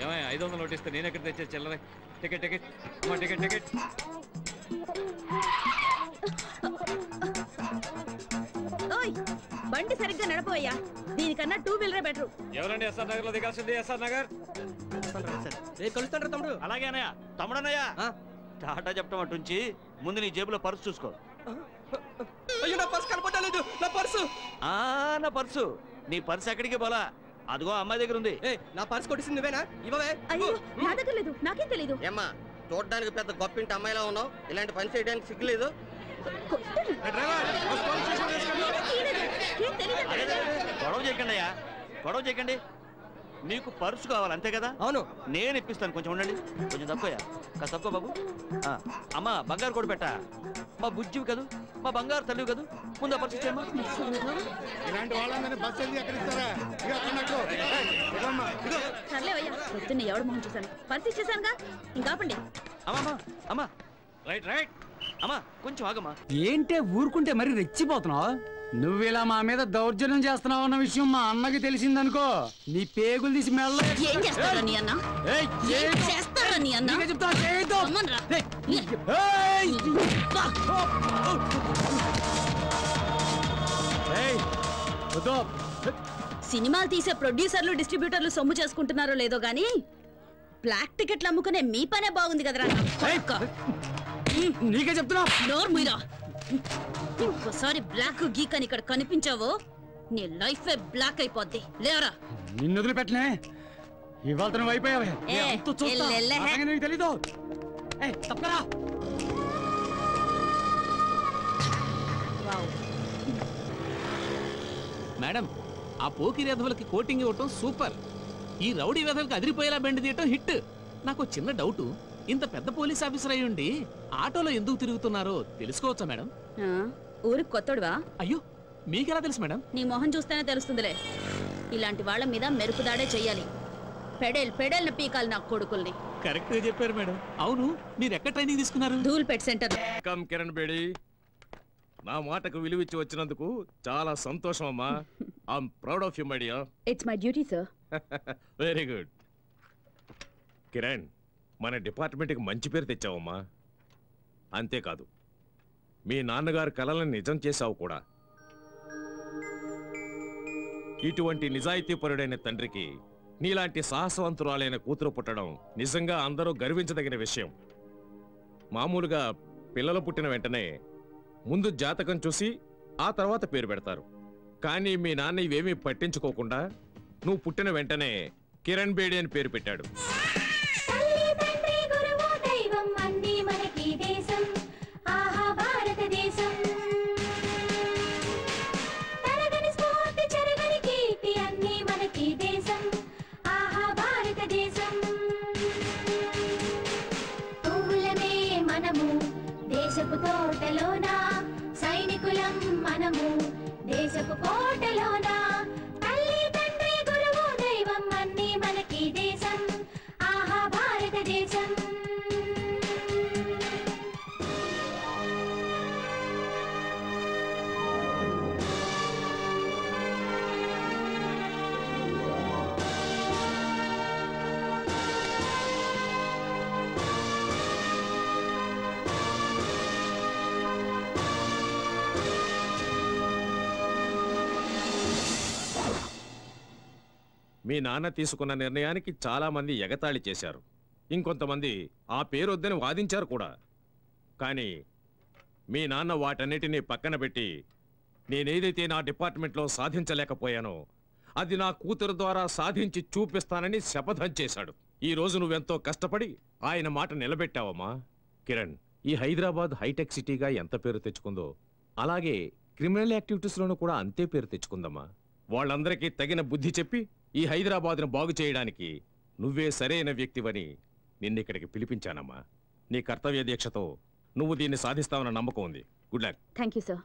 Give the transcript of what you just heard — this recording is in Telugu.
ఏమయ్య 500 నోటిస్తే నేను ఎక్కడ తెచ్చే చిల్లరే టికెట్ టికెట్ టికెట్ టికెట్ బండి సరిగ్గా నడపోయా దీనికన్నా 2 వీలరే బెటర్. ఎవరండి ఎస్ఆర్ నగర్ లో దిగాల్సింది? ఎస్ఆర్ నగర్ కలుస్తాడు తమ్ముడు. అలాగే అన్నయ్య. తమ్ముడు అన్నయ్య టాటా చెప్పడం అటుంచి ముందు నీ జేబులో పర్సు చూసుకో. అయ్యో నా పర్సు కనపడలేదు. నా పర్సు నా పర్సు నీ పర్సు ఎక్కడికి పోలా, అదిగో అమ్మాయి దగ్గర ఉంది. నా పర్సు కొట్టింది నువ్వేనా? ఇవ్వవే. అయ్యో నా దగ్గర లేదు, నాకేం తెలీదు. ఏమ్మా చూడడానికి పెద్ద గొప్పింటి అమ్మాయిలా ఉన్నావు, ఇలాంటి పని చేయడానికి సిగ్గులేదు? గొడవ చేయకండి అయ్యా, గొడవ చేయకండి. నీకు పర్సు కావాలి అంతే కదా? అవును. నేను ఇప్పిస్తాను, కొంచెం ఉండండి. కొంచెం తక్కువయ్యా, కాస్త తక్కువ బాబు. అమ్మా బంగారు కూడా పెట్టా, మా బుజ్జివి కదూ, మా బంగారు తల్లివి కదూ, ముందు ఆ పర్సు ఇచ్చేయమ్మా. ఇలాంటి వాళ్ళని బస్సు వెళ్ళి ఎక్కడిస్తారా? పొద్దున్న ఎవడు మొహం చూసాను, పర్సు ఇచ్చేసానుగా, ఇంకాపండి. అమ్మా అమ్మా రైట్ రైట్ అమ్మా కొంచెం ఆగమ్మా. ఏంటే ఊరుకుంటే మరి రెచ్చిపోతున్నావు? నువ్వు ఇలా మా మీద దౌర్జన్యం చేస్తున్నావు అన్న విషయం మా అన్నకి తెలిసిందనుకో, నీ పేగులు తీసి మెల్ల. ఏం చేస్తారా నీ అన్న? ఏం చేస్తారా నీ అన్న? చెప్తా సినిమాలు తీసే ప్రొడ్యూసర్లు డిస్ట్రిబ్యూటర్లు సొమ్ము చేసుకుంటున్నారో లేదో గానీ బ్లాక్ టికెట్లు అమ్ముకునే మీ పనే బాగుంది కదరా. నీకే చెప్తున్నా, నోరు మీరా. ఇంకోసారి బ్లాక్ గీక్ అని ఇక్కడ కనిపించావో నీ లైఫ్ బ్లాక్ అయిపోద్ది. లేవరా. నిన్ను వదిలిపెట్టలే, ఇవాళ నువ్వు అయిపోయావే. నీకు తెలీదు. తప్పరా. మేడం, ఆ పోకిరి వెధవలకి కోటింగ్ ఇవ్వటం సూపర్, ఈ రౌడీ వెధవలకి అదిరిపోయేలా బెండ్ తీయటం హిట్. నాకు చిన్న డౌట్, ఇంత పెద్ద పోలీస్ ఆఫీసర్ అయ్యుండి ఆటోలో ఎందుకు తిరుగుతున్నారో తెలుసుకోవచ్చా మేడం? ఊరికి కొత్తడువా? అయ్యో మీకెలా తెలుసు మేడం? నీ మొహం చూస్తేనే తెలుస్తుందిలే. ఇలాంటి వాళ్ళ మీద మెరుపుదాడే చెయ్యాలి. పెడేల్ పీకాలి నా కొడుకుల్ని. కరెక్ట్ గా చెప్పారు మేడం. అవును, మీరు ఎక్కడ ట్రైనింగ్ తీసుకున్నారు? ధూల్పేట్ సెంటర్. కమ్ కిరణ్ బేడి, నా మాటకు విలువిచ్చి వచ్చినందుకు చాలా సంతోషం అమ్మా. I'm proud of you my dear. It's my duty sir. Very good. Kiran, మన డిపార్ట్మెంట్కి మంచి పేరు తెచ్చావమ్మా. అంతేకాదు, మీ నాన్నగారు కలలను నిజం చేశావు కూడా. ఇటువంటి నిజాయితీపరుడైన తండ్రికి నీలాంటి సాహసవంతురాలైన కూతురు పుట్టడం నిజంగా అందరూ గర్వించదగిన విషయం. మామూలుగా పిల్లలు పుట్టిన వెంటనే ముందు జాతకం చూసి ఆ తర్వాత పేరు పెడతారు. కానీ మీ నాన్న ఇవేమీ పట్టించుకోకుండా నువ్వు పుట్టిన వెంటనే కిరణ్ బేడి అని పేరు పెట్టాడు. దేశపు తోటలోనా సైనికులం మనము, దేశపు కోటలోనా తల్లి తండ్రి గురువు దైవం అన్నీ మనకి దేశం. ఆహా భారతదేశం. మీ నాన్న తీసుకున్న నిర్ణయానికి చాలా మంది ఎగతాళి చేశారు. ఇంకొంతమంది ఆ పేరొద్దని వాదించారు కూడా. కానీ మీ నాన్న వాటన్నిటినీ పక్కన పెట్టి నేనేదైతే నా డిపార్ట్మెంట్లో సాధించలేకపోయానో అది నా కూతురు ద్వారా సాధించి చూపిస్తానని శపథం చేశాడు. ఈ రోజు నువ్వెంతో కష్టపడి ఆయన మాట నిలబెట్టావమ్మా. కిరణ్, ఈ హైదరాబాద్ హైటెక్ సిటీగా ఎంత పేరు తెచ్చుకుందో అలాగే క్రిమినల్ యాక్టివిటీస్లోనూ కూడా అంతే పేరు తెచ్చుకుందమ్మా. వాళ్ళందరికీ తగిన బుద్ధి చెప్పి ఈ హైదరాబాద్ను బాగు చేయడానికి నువ్వే సరైన వ్యక్తివని నిన్నిక్కడికి పిలిపించానమ్మా. నీ కర్తవ్య దీక్షతో నువ్వు దీన్ని సాధిస్తావన్న నమ్మకం ఉంది. Good luck. Thank you sir.